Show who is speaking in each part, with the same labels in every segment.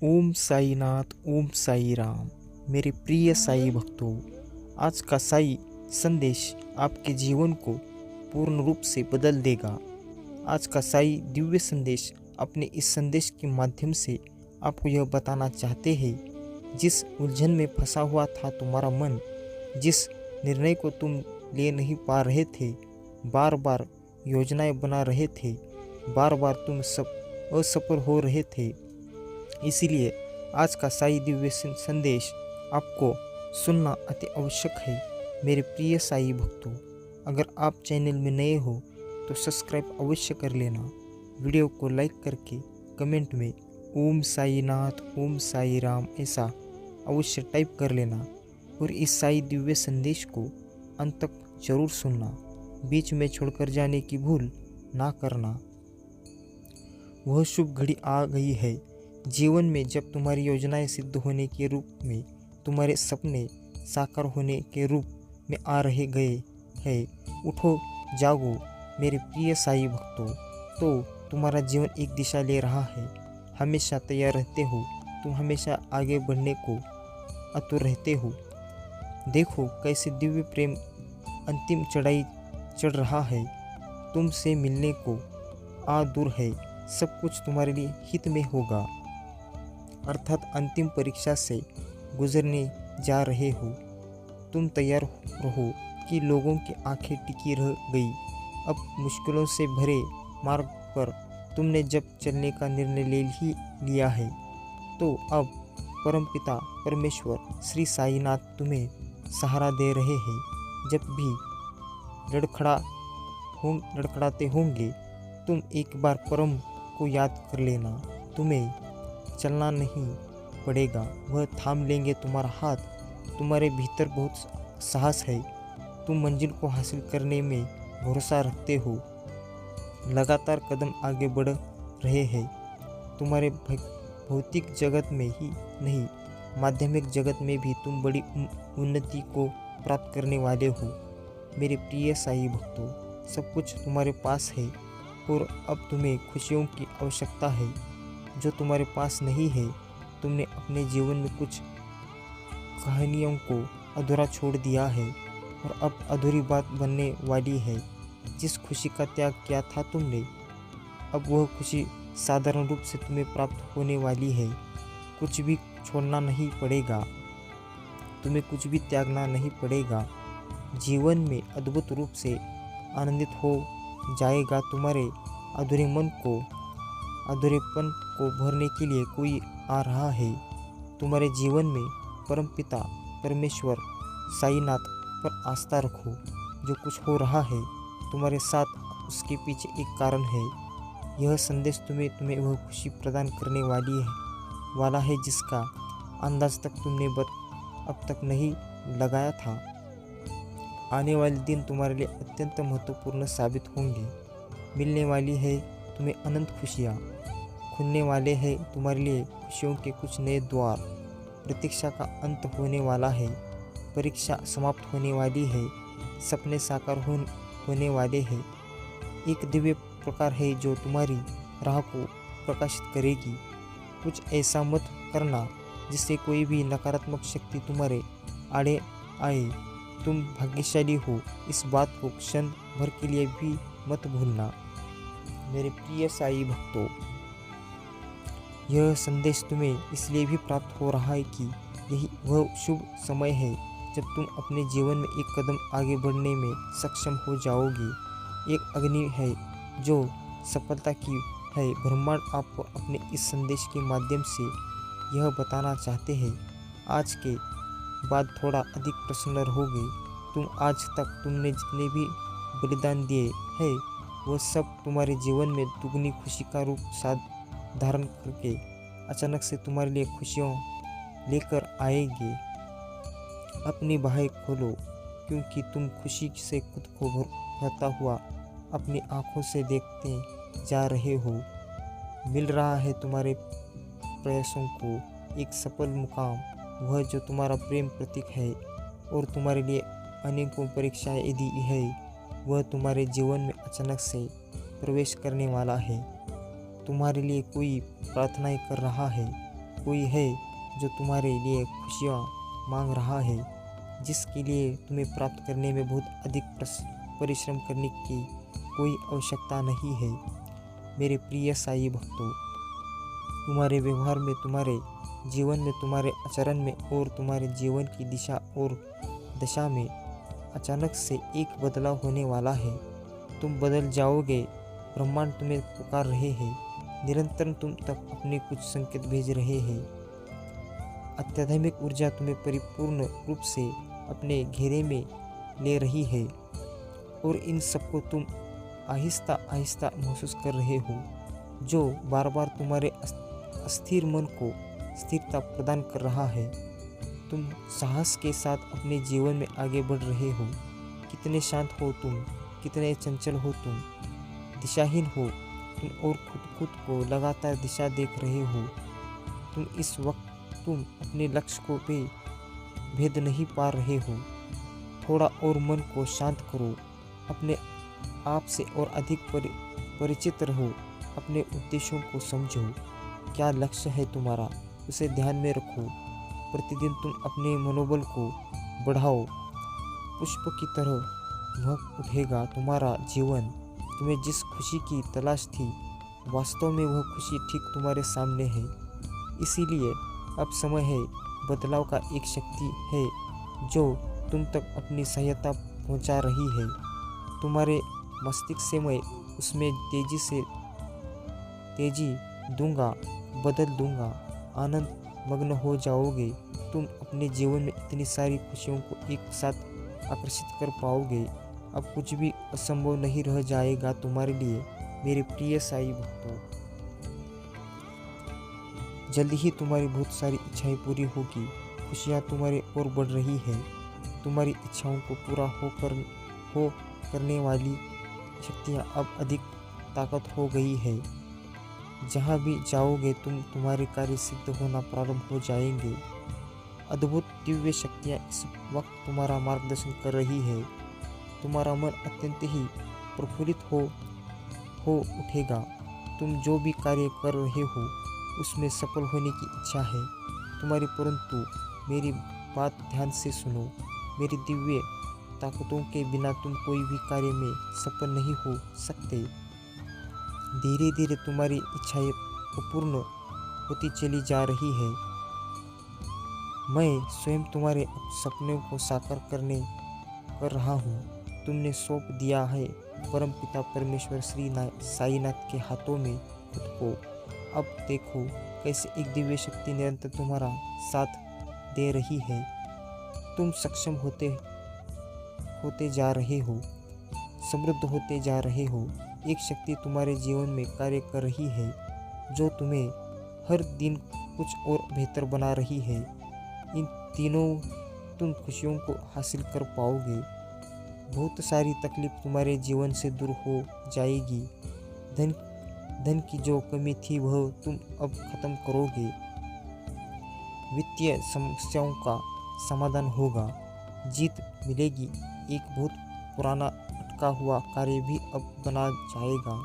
Speaker 1: ओम साईनाथ, ओम साई राम। मेरे प्रिय साई भक्तों, आज का साई संदेश आपके जीवन को पूर्ण रूप से बदल देगा। आज का साई दिव्य संदेश अपने इस संदेश के माध्यम से आपको यह बताना चाहते हैं, जिस उलझन में फंसा हुआ था तुम्हारा मन, जिस निर्णय को तुम ले नहीं पा रहे थे, बार बार योजनाएं बना रहे थे, बार बार तुम सब असफल हो रहे थे। इसीलिए आज का साई दिव्य संदेश आपको सुनना अति आवश्यक है। मेरे प्रिय साई भक्तों, अगर आप चैनल में नए हो तो सब्सक्राइब अवश्य कर लेना। वीडियो को लाइक करके कमेंट में ओम साईनाथ, ओम साई राम ऐसा अवश्य टाइप कर लेना। और इस साई दिव्य संदेश को अंत तक जरूर सुनना, बीच में छोड़कर जाने की भूल ना करना। वह शुभ घड़ी आ गई है जीवन में, जब तुम्हारी योजनाएं सिद्ध होने के रूप में, तुम्हारे सपने साकार होने के रूप में आ रहे गए हैं। उठो, जागो मेरे प्रिय साई भक्तों। तो तुम्हारा जीवन एक दिशा ले रहा है। हमेशा तैयार रहते हो, तुम हमेशा आगे बढ़ने को आतुर रहते हो। देखो कैसे दिव्य प्रेम अंतिम चढ़ाई चढ़ रहा है। तुमसे मिलने को आ दूर है। सब कुछ तुम्हारे लिए हित में होगा। अर्थात अंतिम परीक्षा से गुजरने जा रहे हो। तुम तैयार रहो कि लोगों की आंखें टिकी रह गई। अब मुश्किलों से भरे मार्ग पर तुमने जब चलने का निर्णय ले ही लिया है, तो अब परमपिता परमेश्वर श्री साईनाथ तुम्हें सहारा दे रहे हैं। जब भी लड़खड़ाते होंगे, तुम एक बार परम को याद कर लेना। तुम्हें चलना नहीं पड़ेगा, वह थाम लेंगे तुम्हारा हाथ। तुम्हारे भीतर बहुत साहस है। तुम मंजिल को हासिल करने में भरोसा रखते हो। लगातार कदम आगे बढ़ रहे हैं। तुम्हारे भौतिक जगत में ही नहीं, माध्यमिक जगत में भी तुम बड़ी उन्नति को प्राप्त करने वाले हो। मेरे प्रिय साई भक्तों, सब कुछ तुम्हारे पास है और अब तुम्हें खुशियों की आवश्यकता है जो तुम्हारे पास नहीं है। तुमने अपने जीवन में कुछ कहानियों को अधूरा छोड़ दिया है और अब अधूरी बात बनने वाली है। जिस खुशी का त्याग किया था तुमने, अब वह खुशी साधारण रूप से तुम्हें प्राप्त होने वाली है। कुछ भी छोड़ना नहीं पड़ेगा, तुम्हें कुछ भी त्यागना नहीं पड़ेगा। जीवन में अद्भुत रूप से आनंदित हो जाएगा। तुम्हारे अधूरे मन को, अधूरेपन को भरने के लिए कोई आ रहा है। तुम्हारे जीवन में परमपिता परमेश्वर साईनाथ पर आस्था रखो। जो कुछ हो रहा है तुम्हारे साथ, उसके पीछे एक कारण है। यह संदेश तुम्हें वह खुशी प्रदान करने वाला है जिसका अंदाज तक तुमने अब तक नहीं लगाया था। आने वाले दिन तुम्हारे लिए अत्यंत महत्वपूर्ण साबित होंगे। मिलने वाली है तुम्हें अनंत खुशियाँ। खुलने वाले हैं तुम्हारे लिए खुशियों के कुछ नए द्वार। प्रतीक्षा का अंत होने वाला है। परीक्षा समाप्त होने वाली है। सपने साकार होने वाले हैं। एक दिव्य प्रकार है जो तुम्हारी राह को प्रकाशित करेगी। कुछ ऐसा मत करना जिससे कोई भी नकारात्मक शक्ति तुम्हारे आड़े आए। तुम भाग्यशाली हो, इस बात को क्षण भर के लिए भी मत भूलना। मेरे प्रिय साई भक्तों, यह संदेश तुम्हें इसलिए भी प्राप्त हो रहा है कि यही वह शुभ समय है जब तुम अपने जीवन में एक कदम आगे बढ़ने में सक्षम हो जाओगे। एक अग्नि है जो सफलता की है। ब्रह्मांड आपको अपने इस संदेश के माध्यम से यह बताना चाहते हैं। आज के बाद थोड़ा अधिक प्रसन्न रहोगे। तुम आज तक तुमने जितने भी बलिदान दिए हैं, वह सब तुम्हारे जीवन में दुगनी खुशी का रूप धारण करके अचानक से तुम्हारे लिए खुशियों लेकर आएंगे। अपनी बाहें खोलो, क्योंकि तुम खुशी से खुद को भरता हुआ अपनी आंखों से देखते जा रहे हो। मिल रहा है तुम्हारे प्रयासों को एक सफल मुकाम, वह जो तुम्हारा प्रेम प्रतीक है। और तुम्हारे लिए अनेकों परीक्षाएं यदि है, वह तुम्हारे जीवन में अचानक से प्रवेश करने वाला है। तुम्हारे लिए कोई प्रार्थनाएं कर रहा है। कोई है जो तुम्हारे लिए खुशियाँ मांग रहा है, जिसके लिए तुम्हें प्राप्त करने में बहुत अधिक परिश्रम करने की कोई आवश्यकता नहीं है। मेरे प्रिय साई भक्तों, तुम्हारे व्यवहार में, तुम्हारे जीवन में, तुम्हारे आचरण में और तुम्हारे जीवन की दिशा और दशा में अचानक से एक बदलाव होने वाला है। तुम बदल जाओगे। ब्रह्मांड तुम्हें पुकार रहे हैं। निरंतर तुम तक अपने कुछ संकेत भेज रहे हैं। आध्यात्मिक ऊर्जा तुम्हें परिपूर्ण रूप से अपने घेरे में ले रही है और इन सबको तुम आहिस्ता आहिस्ता महसूस कर रहे हो, जो बार बार तुम्हारे अस्थिर मन को स्थिरता प्रदान कर रहा है। तुम साहस के साथ अपने जीवन में आगे बढ़ रहे हो। कितने शांत हो तुम, कितने चंचल हो तुम, दिशाहीन हो तुम और खुद को लगातार दिशा देख रहे हो। तुम इस वक्त तुम अपने लक्ष्य को भी भेद नहीं पा रहे हो। थोड़ा और मन को शांत करो, अपने आप से और अधिक परिचित रहो, अपने उद्देश्यों को समझो। क्या लक्ष्य है तुम्हारा, उसे ध्यान में रखो। प्रतिदिन तुम अपने मनोबल को बढ़ाओ। पुष्प की तरह महक उठेगा तुम्हारा जीवन। तुम्हें जिस खुशी की तलाश थी, वास्तव में वह खुशी ठीक तुम्हारे सामने है। इसीलिए अब समय है। बदलाव का एक शक्ति है जो तुम तक अपनी सहायता पहुंचा रही है। तुम्हारे मस्तिष्क से मैं उसमें तेजी दूंगा, बदल दूंगा। आनंद मग्न हो जाओगे। तुम अपने जीवन में इतनी सारी खुशियों को एक साथ आकर्षित कर पाओगे। अब कुछ भी असंभव नहीं रह जाएगा तुम्हारे लिए, मेरे प्रिय साई भक्तों। जल्दी ही तुम्हारी बहुत सारी इच्छाएं पूरी होगी। खुशियाँ तुम्हारी ओर बढ़ रही है। तुम्हारी इच्छाओं को पूरा करने वाली शक्तियाँ अब अधिक ताकत हो गई है। जहाँ भी जाओगे तुम्हारे कार्य सिद्ध होना प्रारंभ हो जाएंगे। अद्भुत दिव्य शक्तियाँ इस वक्त तुम्हारा मार्गदर्शन कर रही है। तुम्हारा मन अत्यंत ही प्रफुल्लित हो उठेगा। तुम जो भी कार्य कर रहे हो उसमें सफल होने की इच्छा है तुम्हारी, परंतु मेरी बात ध्यान से सुनो। मेरी दिव्य ताकतों के बिना तुम कोई भी कार्य में सफल नहीं हो सकते। धीरे धीरे तुम्हारी इच्छाएं पूर्ण होती चली जा रही है। मैं स्वयं तुम्हारे सपनों को साकार कर रहा हूँ। तुमने सौंप दिया है परम पिता परमेश्वर श्री साईनाथ के हाथों में खुद को। अब देखो कैसे एक दिव्य शक्ति निरंतर तुम्हारा साथ दे रही है। तुम सक्षम होते जा रहे हो, समृद्ध होते जा रहे हो। एक शक्ति तुम्हारे जीवन में कार्य कर रही है जो तुम्हें हर दिन कुछ और बेहतर बना रही है। इन तीनों तुम खुशियों को हासिल कर पाओगे। बहुत सारी तकलीफ तुम्हारे जीवन से दूर हो जाएगी। धन की जो कमी थी वह तुम अब खत्म करोगे। वित्तीय समस्याओं का समाधान होगा, जीत मिलेगी। एक बहुत पुराना अटका हुआ कार्य भी अब बना जाएगा।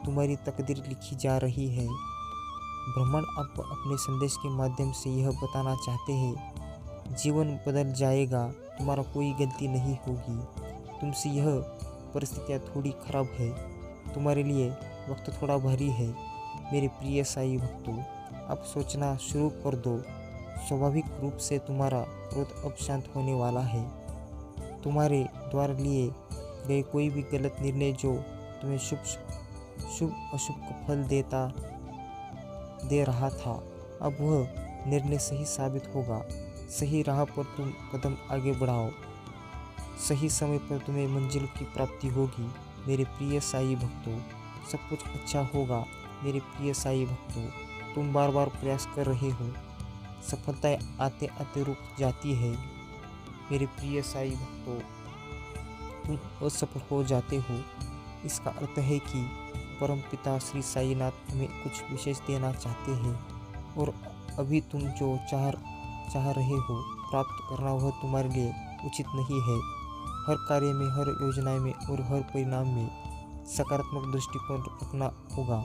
Speaker 1: तुम्हारी तकदीर लिखी जा रही है। ब्रह्मांड अब अपने संदेश के माध्यम से यह बताना चाहते हैं, जीवन बदल जाएगा, तुम्हारा कोई गलती नहीं होगी। तुमसे यह परिस्थितियाँ थोड़ी खराब है, तुम्हारे लिए वक्त थोड़ा भारी है। मेरे प्रिय साई भक्तों, अब सोचना शुरू कर दो। स्वाभाविक रूप से तुम्हारा क्रोध अब शांत होने वाला है। तुम्हारे द्वारा लिए गए कोई भी गलत निर्णय जो तुम्हें शुभ अशुभ का फल दे रहा था, अब वह निर्णय सही साबित होगा। सही राह पर तुम कदम आगे बढ़ाओ। सही समय पर तुम्हें मंजिल की प्राप्ति होगी। मेरे प्रिय साई भक्तों, सब कुछ अच्छा होगा। मेरे प्रिय साई भक्तों, तुम बार बार प्रयास कर रहे हो, सफलताएं आते आते रुक जाती है। मेरे प्रिय साई भक्तों, तुम असफल हो जाते हो। इसका अर्थ है कि परम पिता श्री साईनाथ तुम्हें कुछ विशेष देना चाहते हैं और अभी तुम जो चाह रहे हो प्राप्त करना वह तुम्हारे लिए उचित नहीं है। हर कार्य में, हर योजना में और हर परिणाम में सकारात्मक दृष्टिकोण रखना होगा।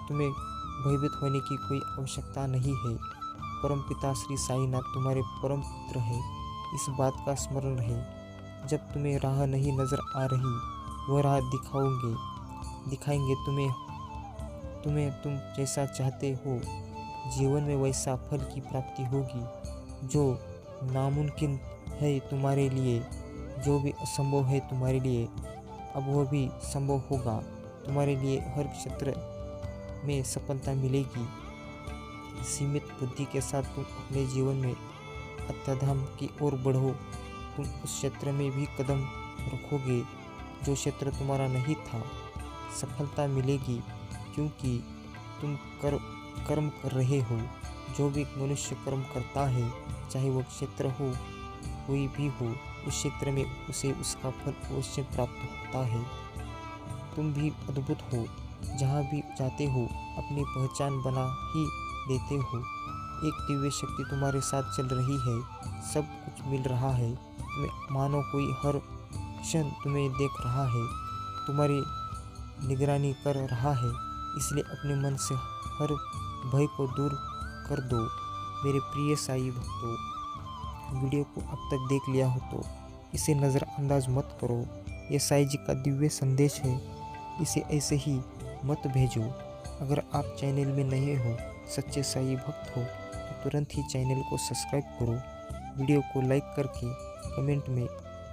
Speaker 1: तुम्हें भयभीत होने की कोई आवश्यकता नहीं है। परमपिता श्री साईनाथ तुम्हारे परम पुत्र है, इस बात का स्मरण रहे। जब तुम्हें राह नहीं नजर आ रही, वह राह दिखाएंगे तुम्हें तुम जैसा चाहते हो जीवन में वैसा फल की प्राप्ति होगी। जो नामुमकिन है तुम्हारे लिए, जो भी असंभव है तुम्हारे लिए, अब वह भी संभव होगा। तुम्हारे लिए हर क्षेत्र में सफलता मिलेगी। सीमित बुद्धि के साथ तुम अपने जीवन में अत्याधाम की ओर बढ़ो। तुम उस क्षेत्र में भी कदम रखोगे जो क्षेत्र तुम्हारा नहीं था। सफलता मिलेगी क्योंकि तुम कर्म कर रहे हो। जो भी मनुष्य कर्म करता है, चाहे वो क्षेत्र हो कोई भी हो, उस क्षेत्र में उसे उसका फल अवश्य प्राप्त होता है। तुम भी अद्भुत हो, जहाँ भी जाते हो अपनी पहचान बना ही देते हो। एक दिव्य शक्ति तुम्हारे साथ चल रही है, सब कुछ मिल रहा है। तुम्हें मानो कोई हर क्षण तुम्हें देख रहा है, तुम्हारी निगरानी कर रहा है। इसलिए अपने मन से हर भय को दूर कर दो। मेरे प्रिय साई भक्तों, वीडियो को अब तक देख लिया हो तो इसे नज़रअंदाज मत करो। ये साई जी का दिव्य संदेश है, इसे ऐसे ही मत भेजो। अगर आप चैनल में नए हो, सच्चे साई भक्त हो, तो तुरंत ही चैनल को सब्सक्राइब करो। वीडियो को लाइक करके कमेंट में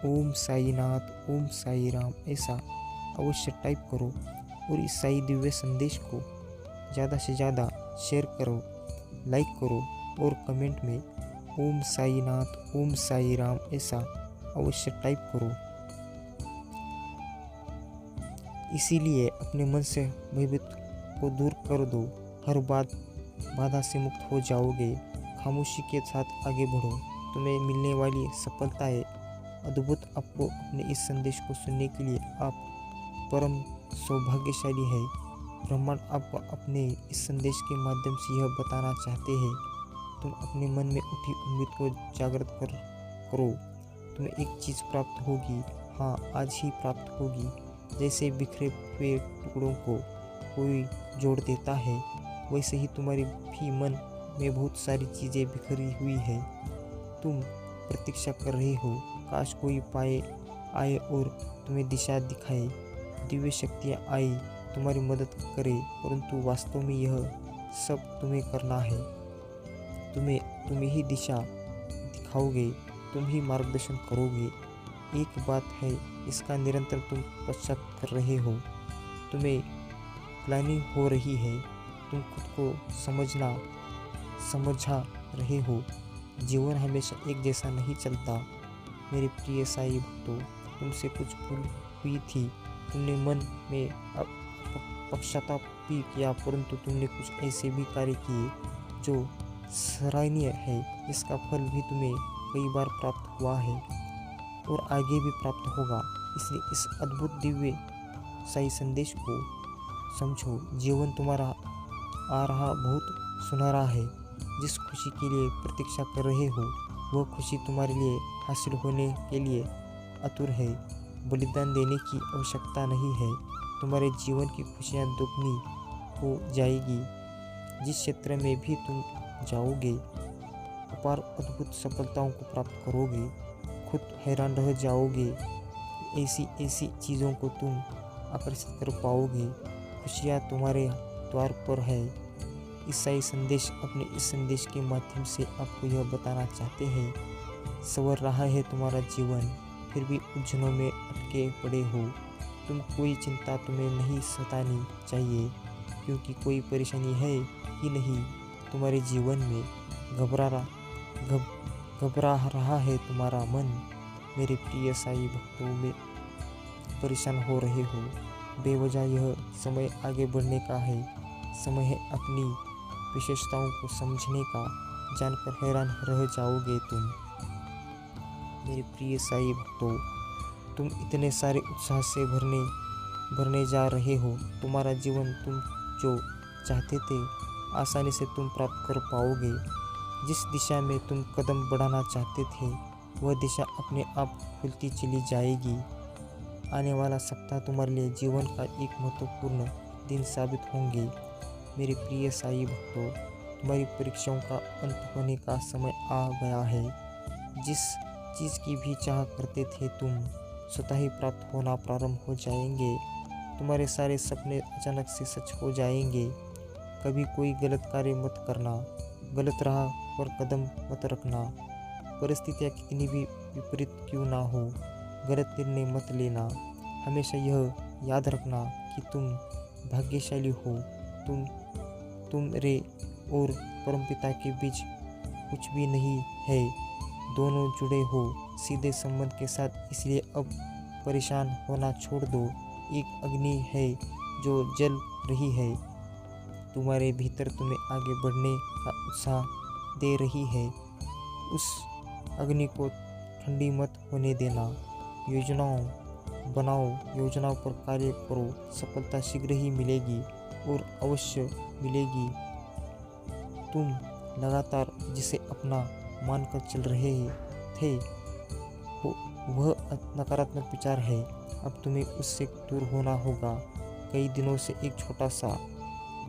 Speaker 1: ओम साईनाथ, ओम साई राम ऐसा अवश्य टाइप करो और इस साई दिव्य संदेश को ज़्यादा से ज़्यादा शेयर करो, लाइक करो और कमेंट में ओम साईनाथ, ओम साई राम ऐसा अवश्य टाइप करो। इसीलिए अपने मन से भयभीत को दूर कर दो। हर बाधा से मुक्त हो जाओगे। खामोशी के साथ आगे बढ़ो। तुम्हें मिलने वाली सफलताएं अद्भुत। आपको अपने इस संदेश को सुनने के लिए आप परम सौभाग्यशाली है। ब्रह्मांड आपको अपने इस संदेश के माध्यम से यह बताना चाहते हैं। तुम अपने मन में उठी उम्मीद को जागृत करो। तुम्हें एक चीज़ प्राप्त होगी, हाँ आज ही प्राप्त होगी। जैसे बिखरे हुए टुकड़ों को कोई जोड़ देता है, वैसे ही तुम्हारे भी मन में बहुत सारी चीज़ें बिखरी हुई है। तुम प्रतीक्षा कर रहे हो, काश कोई आए और तुम्हें दिशा दिखाए। दिव्य शक्तियाँ आई तुम्हारी मदद करे, परंतु वास्तव में यह सब तुम्हें करना है। तुम्हें ही दिशा दिखाओगे, तुम ही मार्गदर्शन करोगे। एक बात है, इसका निरंतर तुम पश्चात कर रहे हो। तुम्हें प्लानिंग हो रही है। तुम खुद को समझा रहे हो। जीवन हमेशा एक जैसा नहीं चलता। मेरे प्रिय साई भक्तों, तुमसे कुछ भूल हुई थी। तुमने मन में पश्चाताप भी किया, परंतु तुमने कुछ ऐसे भी कार्य किए जो सराहनीय है, जिसका फल भी तुम्हें कई बार प्राप्त हुआ है और आगे भी प्राप्त होगा। इसलिए इस अद्भुत दिव्य साई संदेश को समझो। जीवन तुम्हारा आ रहा बहुत सुनहरा है। जिस खुशी के लिए प्रतीक्षा कर रहे हो, वह खुशी तुम्हारे लिए हासिल होने के लिए आतुर है। बलिदान देने की आवश्यकता नहीं है। तुम्हारे जीवन की खुशियाँ दुगनी हो जाएगी। जिस क्षेत्र में भी तुम जाओगे, अपार अद्भुत सफलताओं को प्राप्त करोगे। खुद हैरान रह जाओगे। ऐसी चीज़ों को तुम आकर्षित कर पाओगे। खुशियाँ तुम्हारे द्वार पर है। ईसाई संदेश अपने इस संदेश के माध्यम से आपको यह बताना चाहते हैं, संवर रहा है तुम्हारा जीवन, फिर भी उलझनों में अटके पड़े हो। कोई चिंता तुम्हें नहीं सतानी चाहिए, क्योंकि कोई परेशानी है ही नहीं तुम्हारे जीवन में। घबरा रहा है तुम्हारा मन। मेरे प्रिय साई भक्तों में परेशान हो रहे हो बेवजह। यह समय आगे बढ़ने का है। समय है अपनी विशेषताओं को समझने का। जानकर हैरान रह जाओगे तुम। मेरे प्रिय साई भक्तों, तुम इतने सारे उत्साह से भरने जा रहे हो। तुम्हारा जीवन तुम जो चाहते थे, आसानी से तुम प्राप्त कर पाओगे। जिस दिशा में तुम कदम बढ़ाना चाहते थे, वह दिशा अपने आप खुलती चली जाएगी। आने वाला सप्ताह तुम्हारे लिए जीवन का एक महत्वपूर्ण दिन साबित होंगे। मेरे प्रिय साई भक्तों, तुम्हारी परीक्षाओं का अंत होने का समय आ गया है। जिस चीज़ की भी चाह करते थे तुम, स्वतः ही प्राप्त होना प्रारंभ हो जाएंगे। तुम्हारे सारे सपने अचानक से सच हो जाएंगे। कभी कोई गलत कार्य मत करना, गलत राह पर कदम मत रखना। परिस्थितियाँ कितनी भी विपरीत क्यों ना हो, गलत निर्णय मत लेना। हमेशा यह याद रखना कि तुम भाग्यशाली हो। तुम रे और परमपिता के बीच कुछ भी नहीं है। दोनों जुड़े हो सीधे संबंध के साथ, इसलिए अब परेशान होना छोड़ दो। एक अग्नि है जो जल रही है तुम्हारे भीतर, तुम्हें आगे बढ़ने का उत्साह दे रही है। उस अग्नि को ठंडी मत होने देना। योजनाओं बनाओ, योजनाओं पर कार्य करो। सफलता शीघ्र ही मिलेगी और अवश्य मिलेगी। तुम लगातार जिसे अपना मानकर चल रहे थे वह नकारात्मक विचार है। अब तुम्हें उससे दूर होना होगा। कई दिनों से एक छोटा सा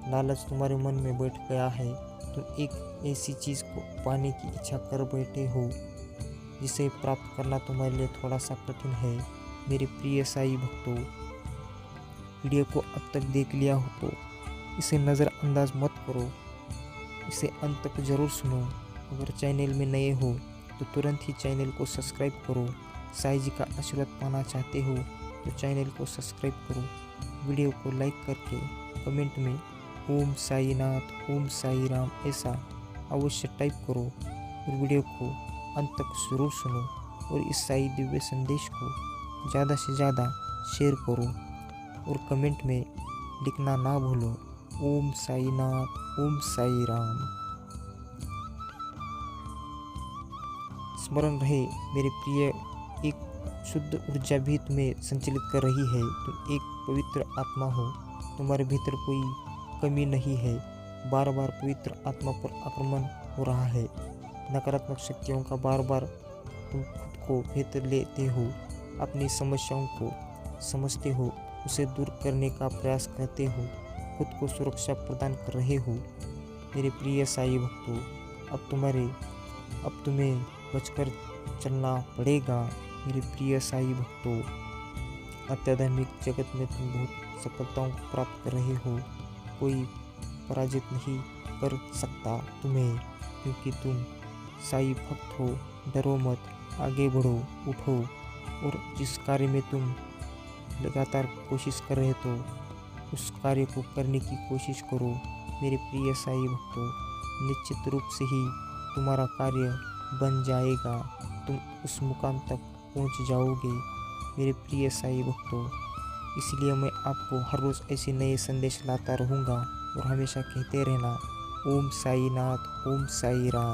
Speaker 1: लालच तुम्हारे मन में बैठ गया है। तुम एक ऐसी चीज़ को पाने की इच्छा कर बैठे हो जिसे प्राप्त करना तुम्हारे लिए थोड़ा सा कठिन है। मेरे प्रिय साई भक्तों, वीडियो को अब तक देख लिया हो तो इसे नज़रअंदाज मत करो, इसे अंत तक ज़रूर सुनो। अगर चैनल में नए हो तो तुरंत ही चैनल को सब्सक्राइब करो। साई जी का आशीर्वाद पाना चाहते हो तो चैनल को सब्सक्राइब करो। वीडियो को लाइक करके कमेंट में ओम साईनाथ, ओम साई राम ऐसा अवश्य टाइप करो और वीडियो को अंत तक ज़रूर सुनो। और इस साई दिव्य संदेश को ज़्यादा से ज़्यादा शेयर करो और कमेंट में लिखना ना भूलो ओम साईनाथ, ओम साई राम। स्मरण रहे मेरे प्रिय, एक शुद्ध ऊर्जा भी तुम्हें संचालित कर रही है। तुम एक पवित्र आत्मा हो, तुम्हारे भीतर कोई कमी नहीं है। बार बार पवित्र आत्मा पर आक्रमण हो रहा है। नकारात्मक शक्तियों का बार बार तुम खुद को बेहतर लेते हो, अपनी समस्याओं को समझते हो, उसे दूर करने का प्रयास करते हो, खुद को सुरक्षा प्रदान कर रहे हो। मेरे प्रिय साई भक्तों, अब तुम्हें बचकर चलना पड़ेगा। मेरे प्रिय साई भक्तों, आध्यात्मिक जगत में तुम बहुत सफलताओं को प्राप्त कर रहे हो। कोई पराजित नहीं कर सकता तुम्हें, क्योंकि तुम साई भक्त हो। डरो मत, आगे बढ़ो, उठो और जिस कार्य में तुम लगातार कोशिश कर रहे हो उस कार्य को करने की कोशिश करो। मेरे प्रिय साई भक्तों, निश्चित रूप से ही तुम्हारा कार्य बन जाएगा। तुम उस मुकाम तक पहुंच जाओगे मेरे प्रिय साई भक्तों। इसलिए मैं आपको हर रोज़ ऐसे नए संदेश लाता रहूँगा और हमेशा कहते रहना ओम साईनाथ, ओम साई राम।